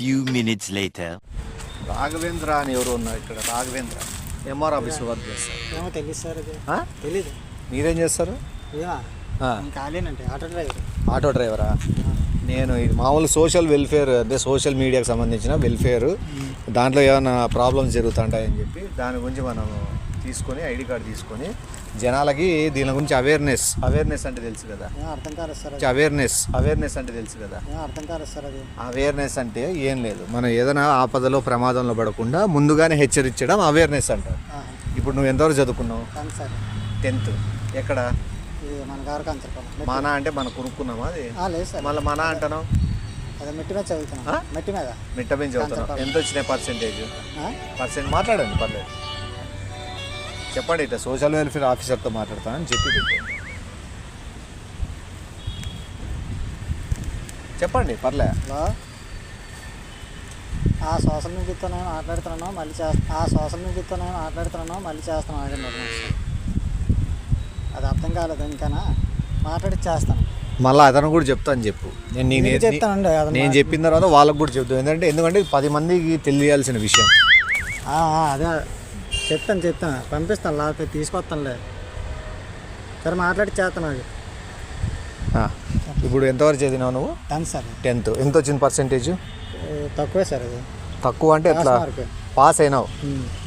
few minutes later. Raghavendra అని ఎవరు ఉన్నారు ఇక్కడ? రాఘవేంద్ర ఎంఆర్ ఆఫీస్ వర్క్ చేస్తారు. ఏమో తెలియదు సార్, అది తెలీదు. మీరేం చేస్తారు? ఖాళీనంటే ఆటో డ్రైవర్. ఆటో డ్రైవరా? నేను ఇది మామూలు సోషల్ వెల్ఫేర్, అంటే సోషల్ మీడియాకి సంబంధించిన వెల్ఫేర్, దాంట్లో ఏమైనా ప్రాబ్లమ్స్ జరుగుతుంటాయని చెప్పి దాని గురించి మనం తీసుకొని ఐడి కార్డు తీసుకొని జనాలకి దీని గురించి అవేర్నెస్ అంటే తెలుసు కదా? అర్థం కాలేదు సార్. అవేర్నెస్ అంటే తెలుసు కదా? అర్థం కాలేదు సార్. అది అవేర్నెస్ అంటే ఏం లేదు, మనం ఏదైనా ఆపదలో ప్రమాదంలో పడకుండా ముందుగానే హెచ్చరించడం అవేర్నెస్ అంటారు. ఇప్పుడు నువ్వు ఎంతవరకు చదువుకున్నావు? 10th. ఎక్కడ? మన గారు కాంచర్పల్లి. మన అంటే మనం కొనుక్కున్నామా? అది లేదు సార్. మళ్ళీ మన అంటున్నావు? అదే మెట్టి మీద చదువుతున్నా. మెట్టి మీద చదువుతున్నావు. ఎంత వచ్చినాయి పర్సెంటేజ్? మాట్లాడండి, పర్లేదు. చెప్పండి. ఇట్లా సోషల్ వెల్ఫేర్ ఆఫీసర్తో మాట్లాడతానని చెప్పండి, పర్లే. ఆ సోషల్ మీడియాతోనే మాట్లాడుతున్నాను, మళ్ళీ చేస్తున్నాను. అది అర్థం కాలేదు, ఇంకానా మాట్లాడి చేస్తాను. మళ్ళీ అతను కూడా చెప్తాను చెప్పు. చెప్తానండి. నేను చెప్పిన తర్వాత వాళ్ళకు కూడా చెప్తాను. ఎందుకంటే 10 మందికి తెలియాల్సిన విషయం. అదే చెప్తాను, పంపిస్తాను, లేకపోతే తీసుకొస్తానులే. సరే మాట్లాడి చేస్తాను. అది ఇప్పుడు ఎంతవరకు చదివినావు నువ్వు? 10th sir. 10th. ఎంత వచ్చింది పర్సెంటేజ్? తక్కువే సార్. అది తక్కువ అంటే ఎట్లా? పాస్ అయినావు,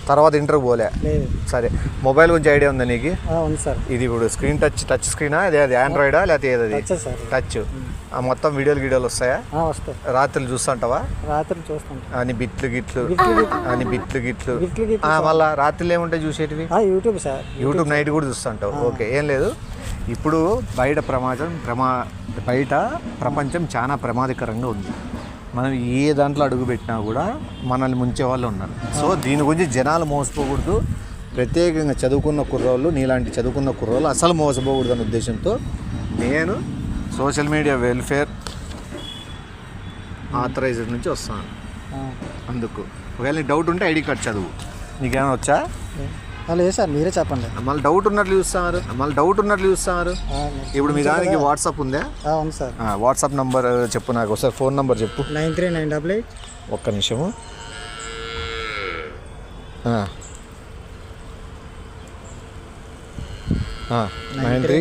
తర్వాత ఇంటర్వ్యూ పోలే? లేదు. సరే, మొబైల్ గురించి ఐడియా ఉందా నీకు? ఉంది సార్. ఇది ఇప్పుడు స్క్రీన్ టచ్ స్క్రీనా? అది ఆండ్రాయిడా లేకపోతే ఏదది? టచ్. మొత్తం వీడియోలు వస్తాయా? వస్తాయి. రాత్రులు చూస్తుంటావా? రాత్రి చూస్తాను. అని బిట్లు గిట్లు. మళ్ళీ రాత్రులు ఏముంటాయి చూసేటివి? YouTube sir. యూట్యూబ్ నైట్ కూడా చూస్తుంటావు. ఓకే, ఏం లేదు. ఇప్పుడు బయట ప్రపంచం చాలా ప్రమాదకరంగా ఉంది. మనం ఏ దాంట్లో అడుగు పెట్టినా కూడా మనల్ని ముంచే వాళ్ళు ఉన్నారు. సో దీని గురించి జనాలు మోసపోకూడదు. ప్రత్యేకంగా చదువుకున్న కుర్రోళ్ళు, నీలాంటి చదువుకున్న కుర్రోళ్ళు అసలు మోసపోకూడదు అనే ఉద్దేశంతో నేను సోషల్ మీడియా వెల్ఫేర్ ఆథరైజ్డ్ నుంచి వస్తాను. అందుకు ఒకవేళ నీకు డౌట్ ఉంటే ఐడి కార్డ్ చదువు. నీకేమైనా వచ్చా? లేదు సార్, మీరే చెప్పండి. మళ్ళీ డౌట్ ఉన్నట్లు చూస్తున్నారు. ఇప్పుడు మీ దానికి వాట్సాప్ ఉందా? ఉంది సార్. వాట్సాప్ నంబర్ చెప్పు నాకు ఒకసారి. ఫోన్ నంబర్ చెప్పు. 939888. ఒక్క నిమిషము. 93.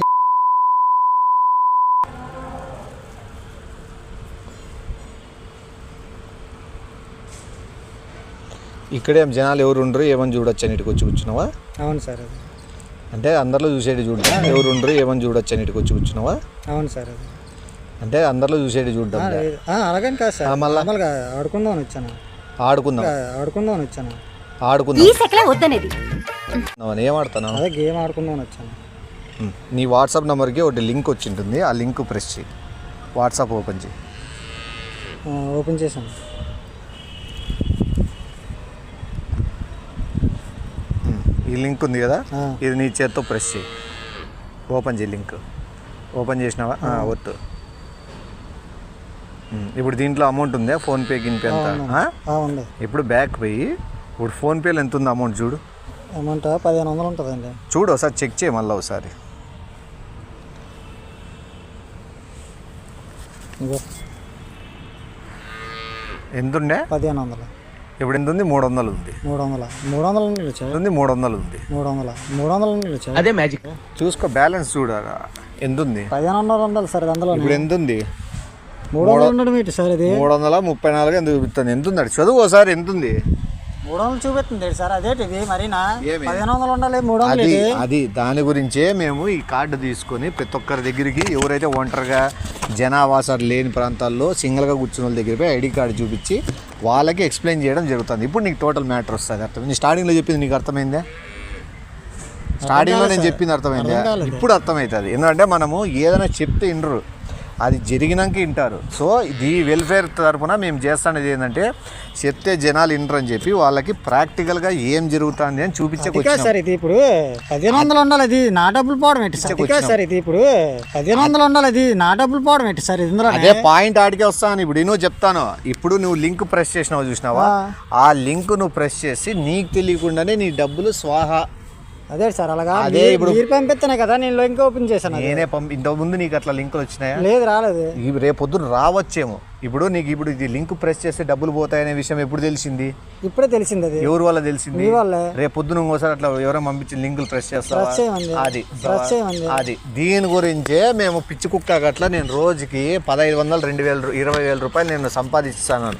ఇక్కడేం జనాలు ఎవరు ఉండరు, ఏమని చూడొచ్చు అని ఇటుకు వచ్చి కూర్చున్నావా? అవును సార్. అంటే అందరిలో చూసేటి చూడటం. ఎవరు ఉండరు, ఏమని చూడొచ్చు అని ఇటుకు వచ్చి కూర్చున్నావా? అవును సార్. అంటే అందరిలో చూసేటి చూడటం. అలాగని కాదు సార్, మళ్ళీ ఆడుకుందామని వచ్చాను. ఏం ఆడుతున్నావు? అదే గేమ్ ఆడుకుందామని వచ్చాను. నీ వాట్సాప్ నెంబర్కి ఒకటి లింక్ వచ్చి ఉంటుంది, ఆ లింక్ ప్రెస్ చేయి. వాట్సాప్ ఓపెన్ చేయి. ఓపెన్ చేశాను. ఈ లింక్ ఉంది కదా, ఇది నీ చేత్తో ప్రెస్ చేయి. ఓపెన్ చేయి లింక్. ఓపెన్ చేసినావా? ఒత్తు. ఇప్పుడు దీంట్లో అమౌంట్ ఉందా? ఫోన్పే గిన్పే అంతా ఉంది. ఇప్పుడు బ్యాక్ పోయి ఇప్పుడు ఫోన్పేలో ఎంత ఉంది అమౌంట్ చూడు. అమౌంట్ 1500 ఉంటుందండి. చూడు ఒకసారి చెక్ చేయి మళ్ళీ ఒకసారి. ఎంత ఉండే? 1500. ఇప్పుడు ఎంత ఉంది? 300 ఉంది. 300 అదే మ్యాజిక్. చూసుకో, బ్యాలెన్స్ చూడాలా ఎంత ఉంది? 1500 ఉండాలి సార్. అందులో ఇప్పుడు ఎంత ఉంది? 300 ఉండడం ఏంటి సార్? ఇది 334 ఎందుకు చూపిస్తుంది? ఎంత ఉంది? చూడు ఒకసారి ఎంత ఉంది? 300 చూపిస్తుంది సార్. అదేంటిది మరీనా? 1500 ఉండాలి. 300 అది దాని గురించే మేము ఈ కార్డు తీసుకొని ప్రతి ఒక్కరి దగ్గరికి, ఎవరైతే ఒంటరిగా జనావాసాలు లేని ప్రాంతాల్లో సింగిల్గా కూర్చున్న వాళ్ళ దగ్గర పోయి ఐడి కార్డు చూపించి వాళ్ళకి ఎక్స్ప్లెయిన్ చేయడం జరుగుతుంది. ఇప్పుడు నీకు టోటల్ మ్యాటర్ వస్తుంది. అర్థం? నేను స్టార్టింగ్లో చెప్పింది నీకు అర్థమైందా? స్టార్టింగ్లో నేను చెప్పింది అర్థమైందా? ఇప్పుడు అర్థమవుతుంది. ఎందుకంటే మనము ఏదైనా చెప్తే వినరు, అది జరిగినాక వింటారు. సో ఇది వెల్ఫేర్ తరఫున మేము చేస్తున్నది ఏంటంటే చెప్తే జనాలు వినరు అని చెప్పి వాళ్ళకి ప్రాక్టికల్గా ఏం జరుగుతుంది అని చూపించే సార్. ఇది ఇప్పుడు 1500 ఉండాలి. అది నా డబ్బులు పోవడం ఏంటి సార్? ఇది ఇప్పుడు 1500 ఉండాలి. అది నా డబ్బులు పోవడం ఏంటి సార్? ఇందులో అదే పాయింట్ ఆడికే వస్తాను. ఇప్పుడు నేను చెప్తాను. ఇప్పుడు నువ్వు లింక్ ప్రెస్ చేసినావు చూసినావా? ఆ లింక్ నువ్వు ప్రెస్ చేసి నీకు తెలియకుండానే నీ డబ్బులు స్వాహా అదే సార్ అలాగా అదే ఇప్పుడు మీరు పంపిస్తేనే కదా నేను లింక్ ఓపెన్ చేశాను. నేనే ఇంతకు ముందు నీకు అట్లా లింకులు వచ్చినాయా? లేదు, రాలేదు. రేపు పొద్దున రావచ్చేమో. ఇప్పుడు నీకు ఇప్పుడు ఇది లింక్ ప్రెస్ చేస్తే డబ్బులు పోతాయనే విషయం ఎప్పుడు తెలిసింది? ఇప్పుడే తెలిసింది. అది ఎవరి వల్ల తెలిసింది? మీ వల్లే. రేపు పొద్దున ఇంకోసారి అట్లా ఎవరైనా పంపించి లింకులు ప్రెస్ చేస్తావా? అది దీని గురించే మేము పిచ్చి కుక్క గట్లా నేను రోజుకి 1500 2000 20,000 రూపాయలు నేను సంపాదిస్తాను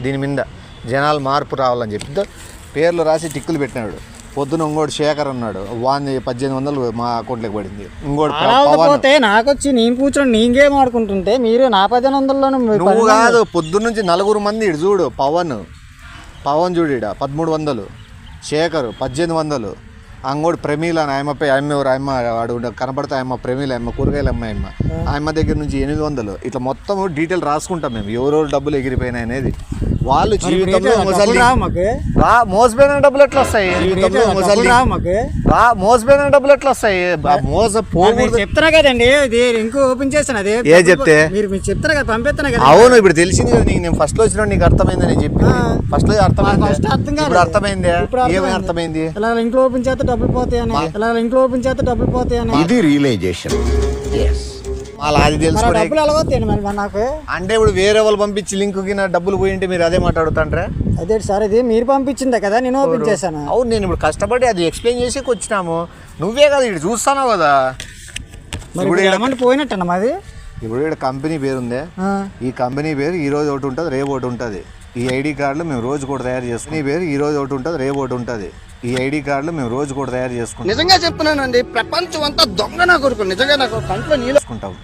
దీని మీద. జనాలు మార్పు రావాలని చెప్పి పేర్లు రాసి టిక్కులు పెట్టినాడు. పొద్దున ఇంకోటి శేఖర్ అన్నాడు, వాడిని 1800 మా అకౌంట్లోకి పడింది. ఇంకోటి నాకు వచ్చి నేను కూర్చొని నేను గేమ్ ఆడుకుంటుంటే మీరు నా 1500లోనే. నువ్వు కాదు, పొద్దున్న నుంచి 4 మంది ఇడు చూడు. పవన్ చూడు, 1300, శేఖర్ 1800, అంగోడు ప్రమీల అని ఆయమ్మ వాడు కనపడితే ఆయమ్మ ప్రమీల అమ్మ కూరగాయలు ఆయమ్మ దగ్గర నుంచి 800. ఇట్లా మొత్తం డీటెయిల్ రాసుకుంటాం మేము, ఎవరెవరు డబ్బులు ఎగిరిపోయినాయి అనేది. వాళ్ళు జీవితంలో మోసపోయిన డబ్బులు ఎట్లా వస్తాయి? మోసపోయిన డబ్బులు ఎట్లా వస్తాయి? చెప్తున్నా కదండి, ఇది లింక్ ఓపెన్ చేస్తాను. అదే ఏ చెప్తే మీరు చెప్తారా కదా, పంపిస్తున్నా కదా. అవును, ఇప్పుడు తెలిసింది కదా నీకు. నేను ఫస్ట్ లో వచ్చిన నీకు అర్థమైంది. నేను చెప్పి ఫస్ట్ లో అర్థమైంది. ఇప్పుడు అర్థమైంది. ఏమైనా అర్థమైంది? ఇలా లింక్ ఓపెన్ చేస్తే డబ్బులు పోతాయని, ఇలా లింక్ ఓపెన్ చేస్తే డబ్బులు పోతాయని. ఇది రియలైజేషన్. అలా అది తెలుసు. డబ్బులు ఎలా పోతాయండి మరి నాకు? అంటే ఇప్పుడు వేరే వాళ్ళు పంపించి లింక్ కి నా డబ్బులు పోయింటే మీరు అదే మాట్లాడుతాండ్రా? అదే సార్, ఇది మీరు పంపించిందే కదా, నేను ఓపెన్ చేశాను. అవును, నేను ఇప్పుడు కష్టపడి అది ఎక్స్ప్లెయిన్ చేసి వచ్చినాము. నువ్వే కదా ఇటు చూస్తావు కదా. ఇప్పుడు అమౌంట్ పోయినట్టన్నా మాది. ఇప్పుడు ఇక్కడ కంపెనీ పేరు ఉందే, ఈ కంపెనీ పేరు ఈ రోజు ఒకటి ఉంటుంది, రేపు ఒకటి ఉంటుంది. ఈ ఐడి కార్డులు మేము రోజు కూడా తయారు చేసుకుని పేరు ఈ రోజు ఒకటి ఉంటుంది, రేపు ఒకటి ఉంటుంది. ఈ ఐడి కార్డులు మేము రోజు కూడా తయారు చేసుకుంటాం. నిజంగా చెప్తున్నానండి, ప్రపంచం అంతా దొంగ నా కొడుకు. నిజంగా నాకు కంట్లో నీళ్ళుకుంటాం.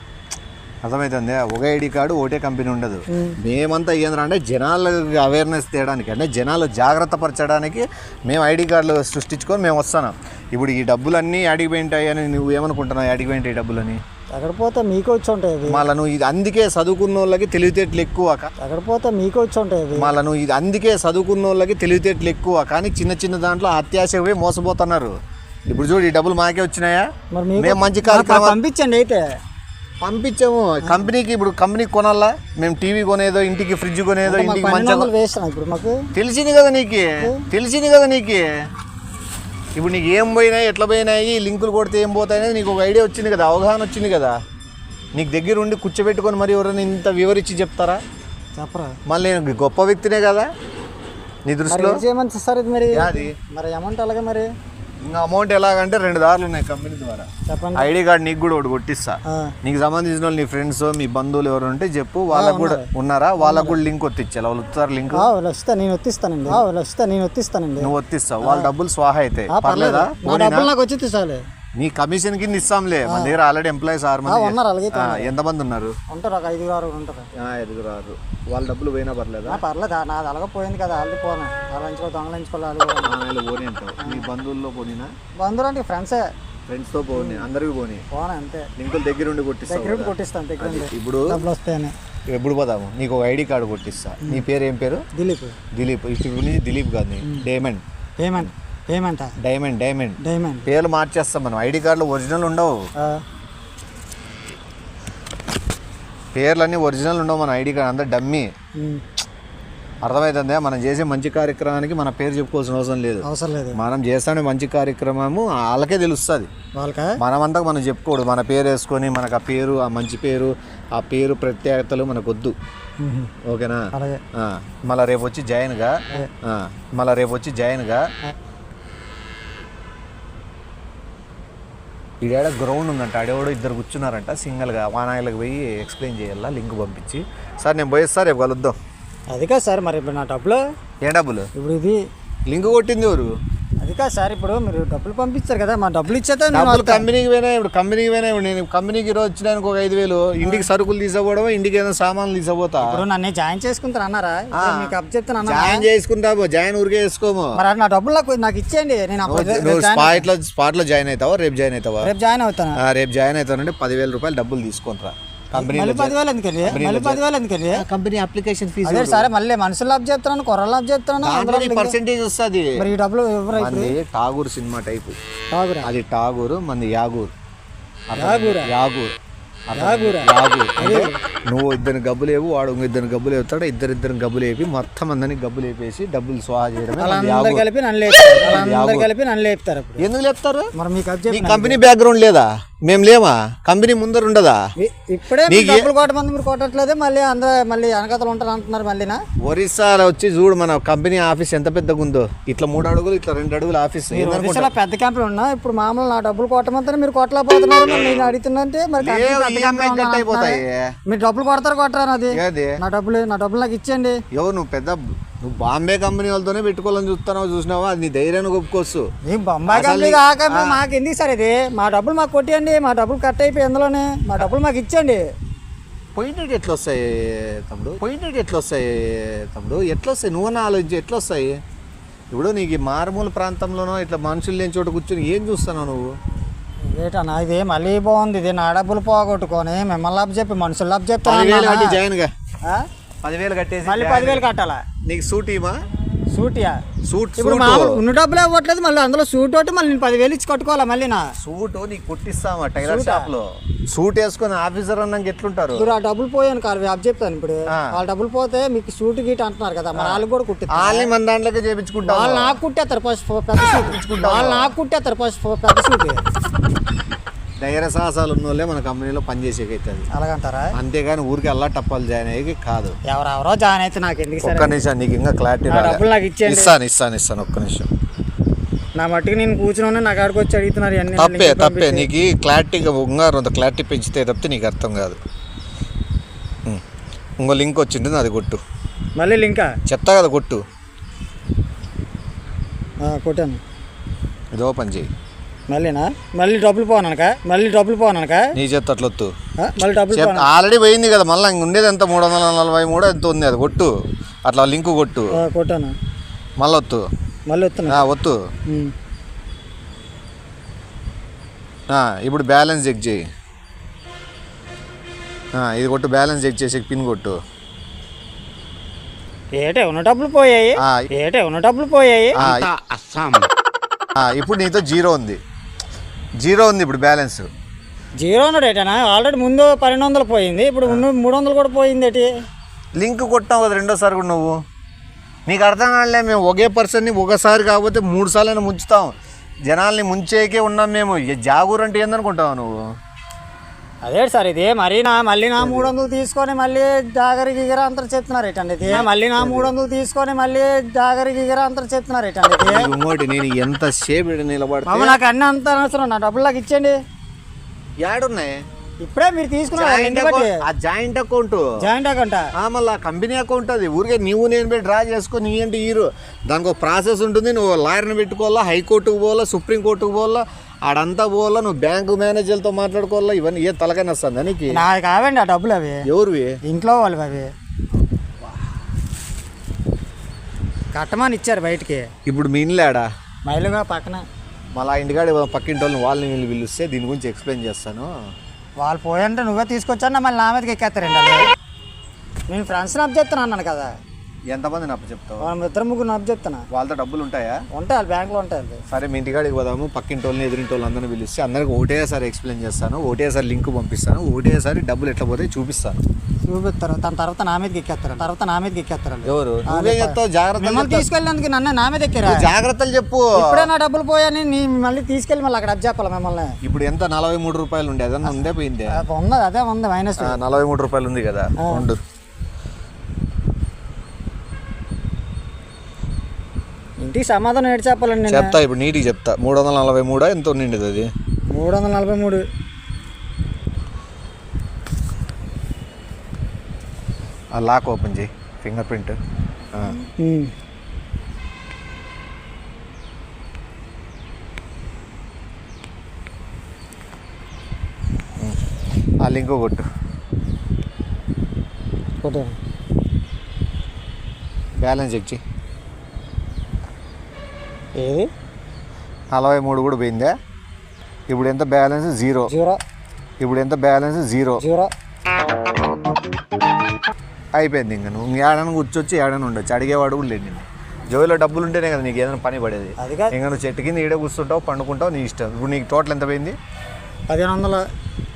అర్థమవుతుంది. ఒక ఐడి కార్డు ఒకటే కంపెనీ ఉండదు. మేమంతా ఏంద్రా అంటే జనాలకు అవేర్నెస్ తేయడానికి, అంటే జనాలు జాగ్రత్త పరచడానికి మేము ఐడి కార్డులు సృష్టించుకొని మేము వస్తున్నాం. ఇప్పుడు ఈ డబ్బులన్నీ అడిగిపోయింటాయి అని నువ్వు ఏమనుకుంటున్నావు? అడిగిపోయింటాయి డబ్బులని అక్కడ పోతే మీకు వచ్చి ఉంటాయి. మళ్ళీ నువ్వు ఇది అందుకే చదువుకున్న వాళ్ళకి తెలివితేటలు ఎక్కువ. అక్కడ పోతే మీకు వచ్చి ఉంటాయి. మళ్ళీ నువ్వు ఇది అందుకే చదువుకున్న వాళ్ళకి తెలివితేటలు ఎక్కువ, కానీ చిన్న చిన్న దాంట్లో అత్యాశ పోయి మోసపోతున్నారు. ఇప్పుడు చూడు, ఈ డబ్బులు మాకే వచ్చినాయా? మేము మంచి కార్యక్రమం పంపించండి. అయితే పంపించాము కంపెనీకి. ఇప్పుడు కంపెనీకి కొనాలా? మేము టీవీ కొనేదో, ఇంటికి ఫ్రిడ్జ్ కొనేదో, ఇంటికి మంచిగా తెలిసింది కదా నీకు. ఇప్పుడు నీకు ఏం పోయినాయి, ఎట్లా పోయినాయి, లింకులు కొడితే ఏం పోతాయి నీకు ఒక ఐడియా వచ్చింది కదా, అవగాహన వచ్చింది కదా. నీకు దగ్గర ఉండి కూర్చోబెట్టుకొని మరి ఎవరైనా ఇంత వివరించి చెప్తారా? చెప్పరా? మళ్ళీ నేను గొప్ప వ్యక్తినే కదా నీ దృష్టిలో. మరి అమౌంట్ అలాగే మరి ఇంకా అమౌంట్ ఎలాగంటే 2 దారులు ఉన్నాయి కంపెనీ ద్వారా. ఐడి కార్డు నీకు కూడా ఒకటి కొట్టిస్తా. నీకు సంబంధించిన వాళ్ళు నీ ఫ్రెండ్స్ మీ బంధువులు ఎవరు ఉంటే చెప్పు, వాళ్ళకు కూడా ఉన్నారా, వాళ్ళకు కూడా లింక్ ఒత్తిచ్చాలి. వాళ్ళు వస్తారు లింక్ నేను ఒత్తిస్తానండి. నువ్వు ఒత్తిస్తావు, వాళ్ళ డబ్బులు స్వాహ అవుతాయి. పర్లేదా? నీ కమిషన్ కింద ఇస్తాంలే. మన దగ్గర ఆల్రెడీ ఎంప్లాయీస్ 6 మంది ఉన్నారు. ఎంతమంది ఉన్నారు? 5-6. వాళ్ళ డబ్బులు పోయినా పర్లేదా? పర్లేదు, నాది అలాగే పోయింది కదా. ఆల్రెడీ పోనా దొంగలించుకోవాలి. పోనీ అంటావు. నీ బంధువుల్లో పోనీనా? బంధువులు అంటే ఫ్రెండ్స్ తో పోనీ, అందరికి పోనీ. అంతే. లింకులు దగ్గరుండి కొట్టిస్తాను. ఇప్పుడు వస్తాయని ఎప్పుడు పోదాము? నీకు ఒక ఐడి కార్డు కొట్టిస్తా. నీ పేరు ఏం పేరు? దిలీప్. ఇప్పుడు నుంచి దిలీప్ కాదు, డైమండ్ పేర్లు మార్చేస్తాం మనం. ఐడి కార్డులు ఒరిజినల్ ఉండవు, పేర్లన్నీ ఒరిజినల్ ఉండవు. మన ఐడి కార్డు అంతా డమ్మీ. అర్థమవుతుందా? మనం చేసే మంచి కార్యక్రమానికి మన పేరు చెప్పుకోవాల్సిన అవసరం లేదు. మనం చేస్తానే మంచి కార్యక్రమము వాళ్ళకే తెలుస్తుంది. మనమంతా మనం చెప్పుకోడు. మన పేరు వేసుకొని మనకు ఆ పేరు, ఆ మంచి పేరు, ఆ పేరు ప్రత్యేకతలు మనకు వద్దు. ఓకేనా? మళ్ళీ రేపు వచ్చి జాయిన్ గా ఈడ గ్రౌండ్ ఉందంట, ఆడేవాడు 2 కూర్చున్నారంట సింగిల్గా. వానాయిలకు పోయి ఎక్స్ప్లెయిన్ చేయాలా, లింక్ పంపించి. సార్ నేను పోయేస్తా, రేపు కలుద్దాం. అది కాదు సార్, మరి ఇప్పుడు నా డబ్బులు ఏ డబ్బులు? ఇప్పుడు ఇది లింక్ కొట్టింది ఎవరు? అది కాదు సార్, ఇప్పుడు మీరు డబ్బులు పంపిస్తారు కదా, మా డబ్బులు ఇచ్చేత కంపెనీకి పోయినా. ఇప్పుడు నేను కంపెనీకి ఈరోజు వచ్చినానికి ఒక 5,000 ఇంటికి సరుకులు తీసుకోవడం, ఇంటికి ఏదైనా సామాన్లు తీసుకోపోతా. ఇప్పుడు నన్ను జాయిన్ చేసుకుంటాను అన్నారా? మీకు అప్ చెప్తాను. జాయిన్ చేసుకుంటావు, జాయిన్ ఊరికే వేసుకోము. మరి నా డబ్బులు నాకు ఇచ్చేయండి. నేను స్పాట్ లో జాయిన్ అవుతావా? రేపు జాయిన్ అవుతావా? రేపు జాయిన్ అవుతానంటే 10,000 రూపాయలు డబ్బులు తీసుకుంటారా? కంపెనీ అప్లికేషన్ ఫీజు సరే. మళ్ళీ మనుషులు అప్ చెప్తాను, కొర్రలు అప్ చెప్తాను, పర్సెంటేజ్ వస్తుంది. మరి డబ్బులు ఠాగూర్ సినిమా టైపు. అది ఠాగూర్, మంది యాగూర్. నువ్వు ఇద్దరిని గబ్బులు వేపు, వాడు ఇద్దరిని గబ్బులు వేపుతాడు, ఇద్దరిద్దరిని గబ్బులు వేపి మొత్తం అందరినీ గబ్బులు వేపేసి డబ్బులు స్వాహా చేయడమే. వాళ్ళందరూ కలిపి నన్ను లేపుతారు. ఎందుకు లేపుతారు? మరి మీకు నీ కంపెనీ బ్యాక్గ్రౌండ్ లేదా? మేము లేమా? కంపెనీ ముందర ఉండదా? ఇప్పుడే డబ్బులు కొట్టమంది, మీరు కొట్టట్లేదే. మళ్ళీ అందరూ మళ్ళీ వెనకతలు ఉంటారు అంటున్నారు. మళ్ళీనా ఒరిస్సాలో వచ్చి చూడు మన కంపెనీ ఆఫీస్ ఎంత పెద్దగా ఉందో. ఇట్లా 3 అడుగులు, ఇట్లా 2 అడుగుల ఆఫీస్. ఒరిస్సాలో పెద్ద కంపెనీ ఉన్నా ఇప్పుడు మామూలు నా డబ్బులు కొట్టమంటే మీరు కొట్టలేకపోతున్నారు. నేను అడుగుతుందంటే మరి మీరు డబ్బులు కొట్టరా? అది నా డబ్బులు నాకు ఇచ్చేయండి. ఎవరు నువ్వు బాంబే కంపెనీ వాళ్ళతోనే పెట్టుకోవాలని చూసినావా? అది నీ ధైర్యాన్ని ఒప్పుకోవచ్చు. బొంబాయి కంపెనీ కాక మాకు ఎందుకు సార్ ఇది? మా డబ్బులు మాకు కొట్టేయండి, మా డబ్బులు కట్ అయిపోయి ఎందులోనే మా డబ్బులు మాకు ఇచ్చేయండి. పోయినట్టు ఎట్లా వస్తాయి తమ్ముడు? ఎట్లా వస్తాయి? నువ్వన్నా ఆలోచించి ఎట్లా వస్తాయి? ఇప్పుడు నీకు మారుమూల ప్రాంతంలోనో ఇట్లా మనుషులు లేని చోట కూర్చొని ఏం చూస్తున్నావు నువ్వు? ఏంటన్నా ఇది మళ్ళీ బాగుంది. ఇది నా డబ్బులు పోగొట్టుకొని మిమ్మల్ని లబ్ చెప్పి మనుషులు లబ్ చెప్తాను. 10,000 కట్టేసి మళ్ళీ 10,000 కట్టాలా? నీకు సూటీమా? సూటియా? సూట్ ఇప్పుడు మామూలు ఉన్న డబ్బులు ఇవ్వట్లేదు. మళ్ళీ అందులో సూట్ ఒకటి మళ్ళీ నేను 10,000 ఇచ్చి కట్టుకోవాలా? మళ్ళీ నా సూట్ నీకు కుట్టిస్తామా టైలర్ షాప్ లో? సూట్ వేసుకొని ఆఫీసర్ అన్నాక ఎట్లుంటారు? ఇప్పుడు ఆ డబ్బులు పోయాను కాదు అప్ చెప్తాను. ఇప్పుడు వాళ్ళ డబ్బులు పోతే మీకు సూట్ గీట అంటున్నారు కదా, మరి వాళ్ళు కూడా కుట్టిస్తారు. వాళ్ళని మన దాంట్లోకి చేయించుకుంటారు. వాళ్ళు నాకు కుట్టేస్తారు ఫస్ట్ పెద్ద సూట్. ధైర్య సాహసాలు ఉన్న వాళ్ళే మన కంపెనీలో పనిచేసేకైతుంది. అలాగంటారా? అంతేగాని ఊరికి అల్లా టప్పాలు జాయిన్ అయ్యి కాదు. ఎవరెవరో జాయిన్ అయితే నాకు ఎందుకు? ఒక్క నిమిషం, నీకు ఇంకా క్లారిటీ డబ్బులు నాకు ఇచ్చేయండి. ఇస్తాను ఒక్క నిమిషం. నా మట్టుకు నేను కూర్చుని నాకు ఆడికి వచ్చి అడుగుతున్నారు. తప్పే నీకు క్లారిటీగా ఉంగారు క్లారిటీ పెంచితే తప్పితే నీకు అర్థం కాదు. ఇంకో లింక్ వచ్చింటుంది, అది కొట్టు. మళ్ళీ లింకా చెప్తా కదా, కొట్టు. కొట్టాను. ఇది ఓపెన్ చేయి. మళ్ళీ డబ్బులు పోనాక నీ చేత అట్లొత్తు. మళ్ళీ డబ్బులు ఆల్రెడీ పోయింది కదా, మళ్ళీ ఇంక ఉండేది ఎంత 343 ఎంత ఉంది, అది కొట్టు. అట్లా లింక్ కొట్టు. కొట్టాను. మళ్ళీ వత్తు. వత్తు. ఇప్పుడు బ్యాలెన్స్ చెక్ చేయి. ఇది కొట్టు. బ్యాలెన్స్ చెక్ చేసి పిన్ కొట్టు. ఉన్న డబ్బులు పోయాయి. ఇప్పుడు నీతో జీరో ఉంది ఇప్పుడు బ్యాలెన్స్. జీరో ఉన్నాడేటనా? ఆల్రెడీ ముందు 1200 పోయింది, ఇప్పుడు 300 కూడా పోయింది. ఏంటి లింక్ కొట్టావు కదా రెండోసారి కూడా నువ్వు? నీకు అర్థం కాలే. మేము ఒకే పర్సన్ని ఒకసారి కాకపోతే 3 సార్లు ముంచుతాం. జనాల్ని ముంచేకే ఉన్నాం మేము. జాగూరు అంటే ఏందనుకుంటావు నువ్వు? అదే సార్ ఇది మళ్ళీ నా 300 తీసుకొని మళ్ళీ జాగరి గిగర అంతా చెప్తున్నారు ఏంటండి? ఇది మళ్ళీ నా 300 తీసుకొని మళ్ళీ జాగరి గిగర అంతా చెప్తున్నారు ఏంటండి? ఇంకోటి నేను ఎంత సేపు నిలబడతా నాకు అన్ని అంత అవసరం. నా డబ్బులు నాకు ఇచ్చేయండి. ఏడున్నాయి? ఇప్పుడే మీరు తీసుకున్నారు జాయింట్ అకౌంట్. మళ్ళీ కంపెనీ అకౌంట్. అది ఊరికే నువ్వు నేను పెట్టి డ్రా చేసుకొని నీ అంటే హీరో. దానికి ఒక ప్రాసెస్ ఉంటుంది. నువ్వు లాయర్ని పెట్టుకోవాలా, హైకోర్టుకు పోవాలా, సుప్రీంకోర్టుకు పోవాలా, ఆడంతా పోవాలా, నువ్వు బ్యాంకు మేనేజర్లతో మాట్లాడుకోవాలా. ఇవన్నీ ఏ తలకైనా వస్తుంది దానికి? నాకు కావండి ఆ డబ్బులు. అవి ఎవరివి? ఇంట్లో వాళ్ళు. అవి కట్టమని ఇచ్చారు బయటికి. ఇప్పుడు మీ ఇల్లాడా? మైలుగా పక్కన. మళ్ళీ ఇంటికాడ పక్కింటి వాళ్ళని వీళ్ళు పిలిస్తే దీని గురించి ఎక్స్ప్లెయిన్ చేస్తాను. వాళ్ళు పోయంటే నువ్వే తీసుకొచ్చాను, మళ్ళీ నా మీదకి ఎక్కేస్తారండి. నేను ఫ్రెండ్స్ని అప్ చెప్తాను అన్నాను కదా. ఎంతమందిని అప్పు చెప్తావు? 2-3 అప్పు చెప్తాను. వాళ్ళతో డబ్బులు ఉంటాయా? ఉంటాయి, వాళ్ళ బ్యాంకులో ఉంటాయి. సరే మీ ఇంటికాడికి పోదాము. పక్కింటి వాళ్ళని ఎదురింటి వాళ్ళు అందరిని పిలిస్తే అందరికి ఒకటేసారి ఎక్స్ప్లెయిన్ చేస్తాను, ఒకటేసారి లింక్ పంపిస్తాను, ఒకటేసారి డబ్బులు ఎట్లా పోతే చూపిస్తాను. చూపిస్తారు. తన తర్వాత నా మీదకి ఎక్కేస్తారు. ఎవరు? నువ్వే చెప్తావు. జాగ్రత్త తీసుకెళ్ళినందుకు నన్ను నా మీద ఎక్కారు. జాగ్రత్తలు చెప్పు. ఇప్పుడే నా డబ్బులు పోయాని మళ్ళీ తీసుకెళ్ళి మళ్ళీ అక్కడ చెప్పాలి మిమ్మల్ని. ఇప్పుడు ఎంత 43 రూపాయలు ఉండే? అదన్నా ఉందే పోయిందే? ఉన్నది అదే ఉంది. మైనస్ 43 రూపాయలు ఉంది కదా. ఉండు. ఇంటికి సమాధానం ఏంటి చెప్పాలండి? చెప్తా ఇప్పుడు నీటికి చెప్తా. 343 ఎంత ఉండింది అది? 343. ఆ లాక్ ఓపెన్ చేయి. Finger print. ఆ లింక్ కొట్టు. బ్యాలెన్స్ చెక్ చేయి. ఏది? 43 కూడా పోయిందా? ఇప్పుడు ఎంత బ్యాలెన్స్? జీరో. ఇప్పుడు ఎంత బ్యాలెన్స్? జీరో. అయిపోయింది. ఇంకా నువ్వు ఏడని కూర్చొచ్చి ఏడని ఉండొచ్చు. అడిగేవాడు కూడా లేదు. నేను జోబులో డబ్బులు ఉంటేనే కదా నీకు ఏదైనా పని పడేది. ఇంకా నువ్వు చెట్టు కింద ఈడే కూర్చుంటావు, పండుకుంటావు, నీ ఇష్టం. ఇప్పుడు నీకు టోటల్ ఎంత పోయింది? 1500.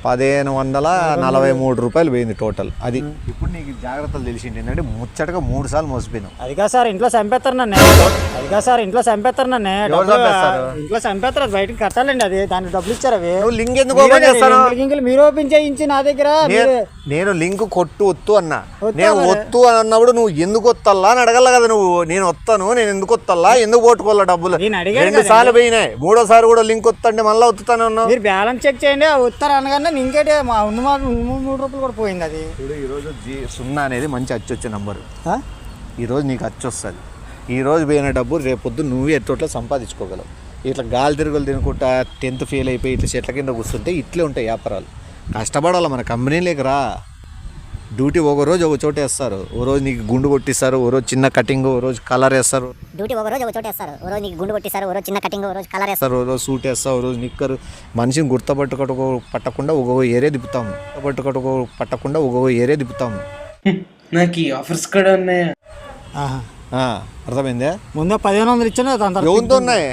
1543 రూపాయలు పోయింది టోటల్. అది ఇప్పుడు నీకు జాగ్రత్తలు తెలిసింది ఏంటంటే ముచ్చటగా 3 సార్లు మోసపోయినావు. అది కాదు సార్ ఇంట్లో చంపేస్తారు నన్ను. అది కాదు సార్ ఇంట్లో చంపేస్తారు నన్ను. ఇంట్లో చంపేస్తారు, అది బయటకు కట్టాలండి. అది దానికి డబ్బులు ఇచ్చారు. అవి లింక్ ఎందుకు ఓపెన్ చేస్తాను? మీరు ఓపెన్ చేయించి నా దగ్గర. నేను లింక్ ఒత్తు అన్నా. నేను ఒత్తు అని అన్నప్పుడు నువ్వు ఎందుకు వత్తల్లా అని అడగల కదా నువ్వు. నేను వస్తాను, నేను ఎందుకు వత్తల్లా, ఎందుకు పోట్టుకోవాలా డబ్బులు? 2 సార్లు పోయినాయి, 3ఓసారి కూడా లింక్ వత్తంటే మళ్ళీ వత్తుతానే ఉన్నావు. మీరు బ్యాలెన్స్ చెక్ చేయండి, వస్తారు అనగానే ఇంకేంటి 3 రూపాయలు కూడా పోయింది. అది ఈరోజు 0 అనేది మంచి అచ్చొచ్చే నంబరు. ఈరోజు నీకు అచ్చొస్తుంది. ఈరోజు పోయిన డబ్బు రేపొద్దు నువ్వే ఎట్టోట్లా సంపాదించుకోగలవు. ఇట్లా గాలి తిరుగులు తినుకుంటా 10th ఫెయిల్ అయిపోయి ఇట్లా చెట్ల కింద కూర్చుంటే ఇట్లే ఉంటాయి వ్యాపారాలు. కష్టపడాలి. మన కంపెనీలోకి రా. డ్యూటీ ఒక రోజు ఒక చోట వేస్తారు, ఓ రోజు నీకు గుండు కొట్టిస్తారు, ఓ రోజు చిన్న కటింగ్, ఓ రోజు కలర్ వేస్తారు. డ్యూటీ ఒక రోజు ఒక చోట వేస్తారు, ఓ రోజు నీకు గుండు కొట్టిస్తారు, ఓ రోజు చిన్న కటింగ్, ఓ రోజు కలర్ వేస్తారు, ఓ రోజు సూట్ వేస్తావు, ఓ రోజు నిక్కరు. మనిషిని పట్టకుండా ఒక ఏరియా తిప్పుతాము. పట్టకుండా ఒక ఏరియా తిప్పుతాము. నాకు ఈ ఆఫర్స్ కూడా ఉన్నాయా? అర్థమైందా? ముందు 1500 ఇచ్చాను. ఎవరితో ఉన్నాయి?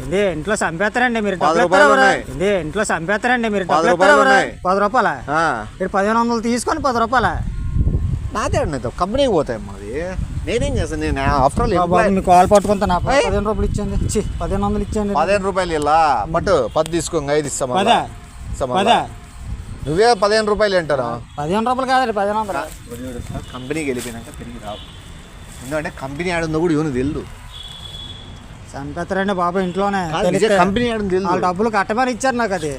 ఇదే ఇంట్లో చంపేస్తారండి మీరు. 10 రూపాయలు ఇదే ఇంట్లో చంపేస్తారండి మీరు. 10 రూపాయలు 10 రూపాయల ఇక్కడ 1500 తీసుకొని 10 రూపాయల నాదే కంపెనీకి పోతాయి. మాది నేనేం చేస్తాను? నేను ఆఫ్టర్ ఆల్ మీకు కాల్ పట్టుకుంటా. నాకు 15 రూపాయలు ఇచ్చేయండి. 1500 ఇచ్చేయండి. 15 రూపాయలు ఇలా బట్ 10 తీసుకో, 5 ఇస్తాం. నువ్వే 15 రూపాయలు అంటారా? 15 రూపాయలు కాదండి, 1500. కంపెనీకి వెళ్ళిపోయినాక తిరిగి రావు. ఎందుకంటే కంపెనీ ఆడుందో కూడా ఇవన్నీ తెలుదు. చంపేస్తారండి బాబు ఇంట్లోనే. కంపెనీ ఆడుంది తెలుదు. వాళ్ళు డబ్బులు కట్టమని ఇచ్చారు నాకు. అది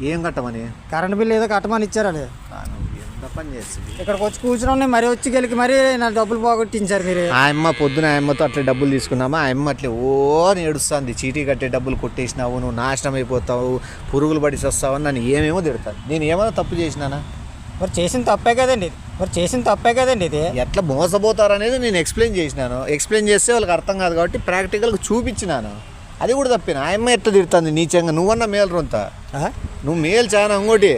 ఏం కట్టమని? కరెంట్ బిల్ ఏదో కట్టమని ఇచ్చారు. అది ఎంత పని చేస్తుంది. ఇక్కడికి వచ్చి కూర్చుని మరి వచ్చి గెలికి మరి నా డబ్బులు పోగొట్టించారు మీరు. పొద్దున ఆయమ్మతో అట్లా డబ్బులు తీసుకున్నామా, ఆయమ్మ అట్లే అని ఏడుస్తుంది. చీటీ కట్టే డబ్బులు కొట్టేసినావు, నువ్వు నాశనం అయిపోతావు, పురుగులు పడి వస్తావు అని నన్ను ఏమేమో తిడతాను. నేను ఏమైనా తప్పు చేసినానా? మరి చేసిన తప్పే కదండి. ఇది ఎట్లా మోసపోతారనేది నేను ఎక్స్ప్లెయిన్ చేసినాను. ఎక్స్ప్లెయిన్ చేస్తే వాళ్ళకి అర్థం కాదు కాబట్టి ప్రాక్టికల్గా చూపించినాను. అది కూడా తప్పిన. ఆయమ్మ ఎట్లా తిడుతుంది నీచంగా. నువ్వన్నా మేలు రొంత, నువ్వు మేలు చాలా. ఇంకోటి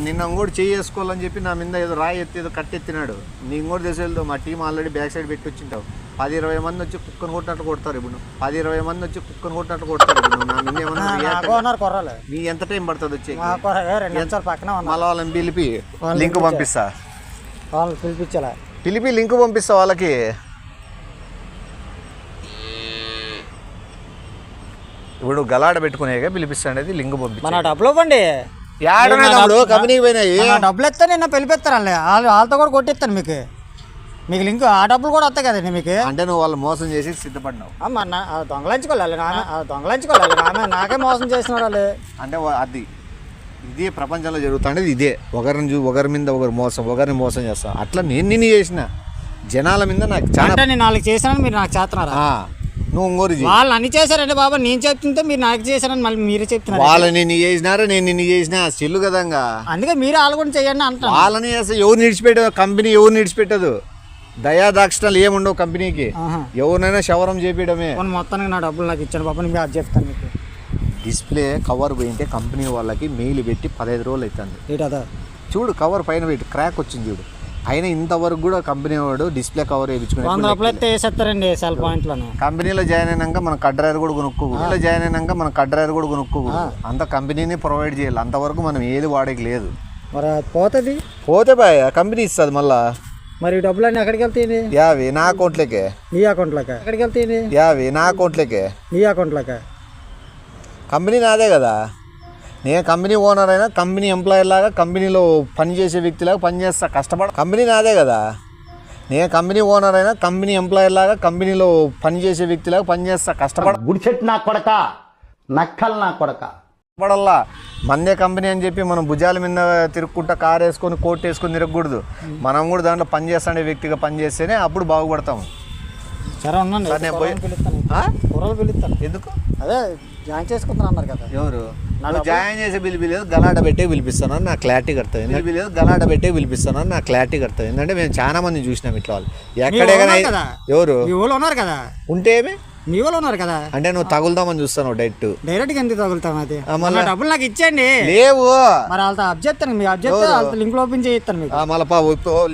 నిన్న ఇంకోటి చేసుకోవాలని చెప్పి నా మీద ఏదో రాయి ఎత్తి ఏదో కట్టెత్తినాడు. నీ ఇంకోటి తెలిసి మా టీం ఆల్రెడీ బ్యాక్ సైడ్ పెట్టి వచ్చింటావు. 10-20 మంది వచ్చి కుక్కను కొట్టినట్లు కొడతారు. ఇప్పుడు 10-20 మంది వచ్చి కుక్కను కొట్టినట్లు కొడతారు. ఇప్పుడు నా మీద ఏమన్నా నీ ఎంత టైం పడుతుంది వచ్చి? మళ్ళీ వాళ్ళని పిలిపి లింక్ పంపిస్తా. పిలిపి లింక్ పంపిస్తా వాళ్ళకి. ఇప్పుడు గలాడ పెట్టుకునేగా పిలిపిస్తాండి. లింక్ పంపిస్తా. డబ్బులు ఇవ్వండి. కంపెనీకి పోయినాయి డబ్బులు ఇస్తే నిన్న పిలిపిస్తారు. వాళ్ళతో కూడా కొట్టిస్తాను మీకు లింక్. ఆ డబ్బులు కూడా వస్తాయి కదండి మీకు. అంటే నువ్వు వాళ్ళు మోసం చేసి సిద్ధపడినావు. దొంగలించుకోవాలి నాకే మోసం చేసినారు వాళ్ళు. అంటే అది ఇదే ప్రపంచంలో జరుగుతుంది. ఇదే ఒకరి మీద ఒకరిని మోసం చేస్తా. అట్లా నేను చేసిన జనాల మీద నాకు చాలా. నేను వాళ్ళకి చేశానని మీరు నాకు చేస్తున్నారా? నువ్వు ఇంకోరి వాళ్ళు అన్ని చేశారండి బాబా. నేను చెప్తుంటే మీరు నాకు చేశారని మళ్ళీ మీరే చెప్తున్నారు. వాళ్ళని నిన్ను చేసినారా, నేను నిన్ను చేసినా చెల్లు కదంగా. అందుకే మీరు వాళ్ళు కూడా చేయండి అంటారు. వాళ్ళని చేస్తే ఎవరు నిడిచిపెట్టదు కంపెనీ, ఎవరు నిడిచిపెట్టదు. దయాదాక్షిణాలు ఏముండవు కంపెనీకి. ఎవరినైనా శవరం చేపించడమే. మొత్తానికి నా డబ్బులు నాకు ఇచ్చాను బాబా. మీకు అది చెప్తాను. మీకు డిస్ప్లే కవర్ పోయింటే కంపెనీ వాళ్ళకి మెయిల్ పెట్టి 15 రోజులు అవుతుంది. చూడు కవర్ పైన పెట్టి క్రాక్ వచ్చింది చూడు. అయినా ఇంతవరకు కూడా కంపెనీ వాడు డిస్ప్లే కవర్ వేయించుకుని కంపెనీలో జాయిన్ అయినాక మన కడ్రైర్ కూడా కొనుక్కోకూడదు. అంత కంపెనీని ప్రొవైడ్ చేయాలి. అంతవరకు మనం ఏది వాడేకి లేదు. పోతే బాయ్ కంపెనీ ఇస్తుంది మళ్ళా. మరి డబ్బులు అన్నీ ఎక్కడికి వెళ్తాయి? యావి నా అకౌంట్లోకే. నీ అకౌంట్లోకి ఎక్కడికి వెళ్తాయి? యావి నా అకౌంట్లోకే. నీ అకౌంట్లోకి. కంపెనీ నాదే కదా. నేను కంపెనీ ఓనర్ అయినా కంపెనీ ఎంప్లాయర్ లాగా కంపెనీలో పనిచేసే వ్యక్తిలాగా పనిచేస్తా, కష్టపడ. కంపెనీ నాదే కదా. నేను కంపెనీ ఓనర్ అయినా కంపెనీ ఎంప్లాయర్ లాగా కంపెనీలో పనిచేసే వ్యక్తిలాగా పనిచేస్తా, కష్టపడ. గుడిచెట్టు నా కొడక, నక్కలు నా కొడక. పడల్లా మందే కంపెనీ అని చెప్పి మనం భుజాల మీద తిరుక్కుంటా కారు వేసుకొని కోట్ వేసుకొని తిరగకూడదు. మనం కూడా దాంట్లో పనిచేస్తుండే వ్యక్తిగా పనిచేస్తేనే అప్పుడు బాగుపడతాము. సరే ఉన్నాను. ఎందుకు? అదే జాయిన్ చేసుకుంటాను అన్నారు కదా. ఎవరు? జాయిన్ చేసి పిలిపిలేదు, గలాట పెట్టే పిలిపిస్తాను నాకు క్లారిటీ కడుతుంది. నాకు క్లారిటీ కడుతుంది. ఎందుకంటే మేము చాలా మంది చూసినాం ఇట్లా వాళ్ళు. ఎక్కడే ఎవరు ఉన్నారు కదా. ఉంటే మీ వాళ్ళు ఉన్నారు కదా, అంటే నువ్వు తగులుదామని చూస్తాను డైరెక్ట్ గా ఎందుకు తగులుతాం? అది మళ్ళా నా డబ్బులు నాకు ఇచ్చేయండి. లేవు మరి వాళ్ళతో అబ్జెక్ట్ మీ అబ్జెక్ట్ వాళ్ళతో లింక్ ఓపెన్ చేయిస్తాను మీకు. మళ్ళీ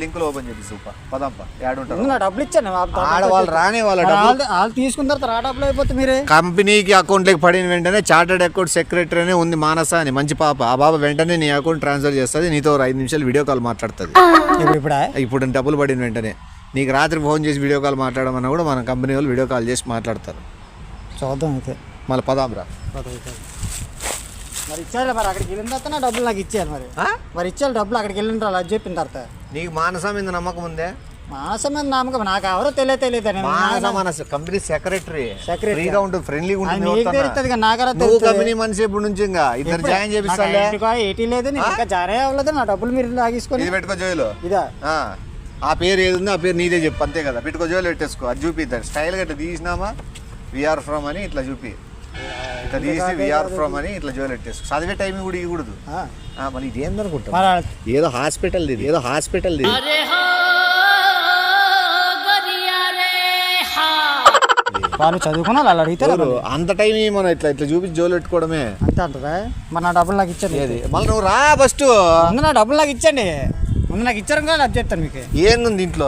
లింకులు ఓపెన్ చేసి సూపర్ పదంపా యాడుంటారు ముందు నా డబ్బులు ఇచ్చాను. ఆడవాళ్ళు రాని వాళ్ళ వాళ్ళు తీసుకున్న తర్వాత రా డబ్బులు అయిపోతే మీరే. కంపెనీకి అకౌంట్లోకి పడిన వెంటనే చార్టర్డ్ అకౌంట్ సెక్రటరీ అనే ఉంది మానస అని మంచి పాప. ఆ బాబా వెంటనే నీ అకౌంట్ ట్రాన్స్ఫర్ చేస్తుంది, నీతో 5 నిమిషాలు వీడియో కాల్ మాట్లాడుతుంది. ఇప్పుడు డబ్బులు పడిన వెంటనే నీకు రాత్రి ఫోన్ చేసి వీడియో కాల్ మాట్లాడమన్నా కూడా మన కంపెనీ వాళ్ళు వీడియో కాల్ చేసి మాట్లాడతారు. చూద్దాం అయితే. మళ్ళీ పదాం రా. మరి ఇచ్చారు, మరి అక్కడికి వెళ్ళిన తర్వాత నా డబ్బులు నాకు ఇచ్చేయాలి. మరి ఇచ్చేయాలి డబ్బులు అక్కడికి వెళ్ళిన తర్వాత అది చెప్పిన తర్వాత. నీకు మానస మీద నమ్మకం ఉందే? మానస మీద నమ్మకం నాకు ఎవరో తెలియదు. మానస కంపెనీ సెక్రటరీ ఫ్రీగా ఉంటుంది, ఫ్రెండ్లీగా ఉంటుంది. నాకరా నువ్వు కంపెనీ మనిషి ఇప్పుడు నుంచి ఇంకా ఇద్దరు జాయిన్ చేపిస్తాలే. ఏటీ లేదు, ఇంకా జాయిన్ అవ్వలేదు. నా డబ్బులు మీరు లాగేసుకొని ఇది పెట్టుకో జోయిలో. ఇదా ఆ పేరు ఏది ఉందో ఆ పేరు నీదే చెప్పు అంతే కదా. పెట్టుకో జోయిలో పెట్టేసుకో. అది చూపిద్దాం స్టైల్ గట్ట తీసినామా విఆర్ ఫ్రమ్ అని ఇట్లా చూపి, ఇట్లా తీసి విఆర్ ఫ్రమ్ అని ఇట్లా జోయిలో పెట్టేసుకో. చదివే టైమింగ్ కూడా ఇవ్వకూడదు. మరి ఇది ఏందనుకుంటా, ఏదో హాస్పిటల్ ఇది, ఏదో హాస్పిటల్ ఇది. వాళ్ళు చదువుకున్నారు అలా అడిగితే అంత టైం మనం ఇట్లా ఇట్లా చూపించి జోలు పెట్టుకోవడమే అంతే అంటారా? మరి నా డబ్బులు నాకు ఇచ్చండి. మళ్ళీ నువ్వు రా ఫస్ట్. ముందు నా డబ్బులు నాకు ఇచ్చండి. ముందు నాకు ఇచ్చారు కదా అది చెప్తాను మీకు. ఏంది ఇంట్లో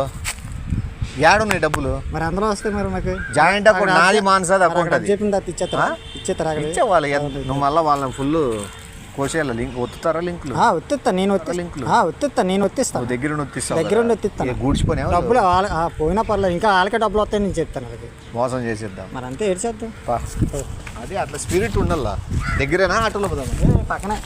ఏడున్నాయి డబ్బులు? మరి అందులో వస్తే మరి నాకు జాయింట్ అకౌంట్ నాది మానసాది అకౌంట్ అది చెప్పిన తర్వాత ఇచ్చేస్తారా? ఇచ్చేవాళ్ళు. నువ్వు మళ్ళీ వాళ్ళని ఫుల్ కోసేయాల లింక్ ఒత్తుతారా? లింకులు ఒత్తిస్తా నేను, ఒత్తిస్తాను దగ్గర దగ్గర ఒత్తిస్తాను. గూడ్చిపోయి డబ్బులు పోయినా పర్లేదు, ఇంకా వాళ్ళకే డబ్బులు వస్తాయి నేను చెప్తాను. అది మోసం చేసేద్దాం మరి అంతే ఏడ్చేద్దాం. అది అట్లా స్పిరిట్ ఉండాలా. దగ్గరేనా ఆటోలో పోదాం? పక్కనే.